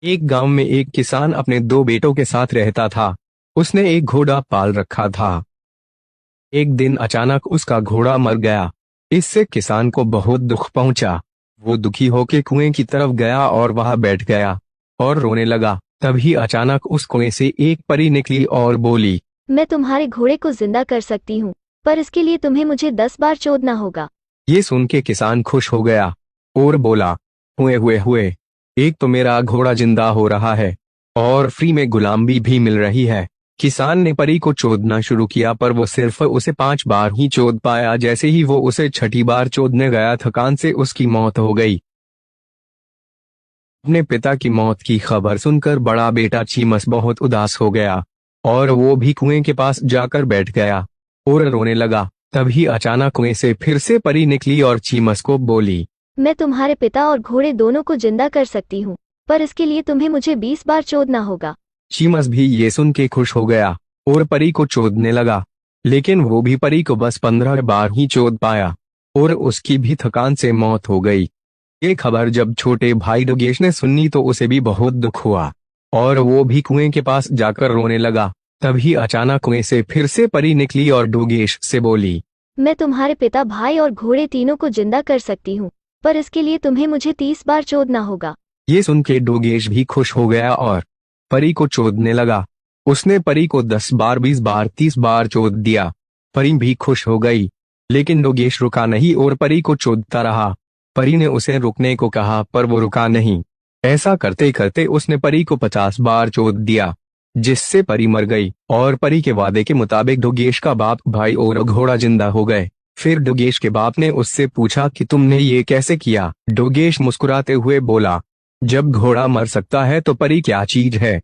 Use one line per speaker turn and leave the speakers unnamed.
एक गांव में एक किसान अपने दो बेटों के साथ रहता था। उसने एक घोड़ा पाल रखा था। एक दिन अचानक उसका घोड़ा मर गया। इससे किसान को बहुत दुख पहुंचा। वो दुखी होकर कुएं की तरफ गया और वहां बैठ गया और रोने लगा। तभी अचानक उस कुएं से एक परी निकली और बोली,
मैं तुम्हारे घोड़े को जिंदा कर सकती हूँ, पर इसके लिए तुम्हें मुझे 10 बार चोदना होगा।
ये सुन के किसान खुश हो गया और बोला, हुए हुए हुए, एक तो मेरा घोड़ा जिंदा हो रहा है और फ्री में गुलामी भी मिल रही है। किसान ने परी को चोदना शुरू किया, पर वो सिर्फ उसे 5 बार ही चोद पाया। जैसे ही वो उसे छठी बार चोदने गया, थकान से उसकी मौत हो गई। अपने पिता की मौत की खबर सुनकर बड़ा बेटा चीमस बहुत उदास हो गया और वो भी कुएं के पास जाकर बैठ गया और रोने लगा। तभी अचानक कुएं से फिर से परी निकली और चीमस को बोली,
मैं तुम्हारे पिता और घोड़े दोनों को जिंदा कर सकती हूँ, पर इसके लिए तुम्हें मुझे 20 बार चोदना होगा।
चीमस भी ये सुन के खुश हो गया और परी को चोदने लगा। लेकिन वो भी परी को बस 15 बार ही चोद पाया और उसकी भी थकान से मौत हो गई। ये खबर जब छोटे भाई डोगेश ने सुनी तो उसे भी बहुत दुख हुआ और वो भी कुएं के पास जाकर रोने लगा। तभी अचानक कुएं से फिर से परी निकली और डोगेश से बोली,
मैं तुम्हारे पिता, भाई और घोड़े तीनों को जिंदा कर सकती हूँ, पर इसके लिए तुम्हें मुझे 30 बार चोदना होगा।
ये सुन के डोगेश भी खुश हो गया और परी को चोदने लगा। उसने परी को 10 बार, 20 बार, 30 बार चोद दिया। परी भी खुश हो गई, लेकिन डोगेश रुका नहीं और परी को चोदता रहा। परी ने उसे रुकने को कहा, पर वो रुका नहीं। ऐसा करते करते उसने परी को 50 बार चोद दिया, जिससे परी मर गई और परी के वादे के मुताबिक डोगेश का बाप, भाई और घोड़ा जिंदा हो गए। फिर डोगेश के बाप ने उससे पूछा कि तुमने ये कैसे किया। डोगेश मुस्कुराते हुए बोला, जब घोड़ा मर सकता है तो परी क्या चीज है।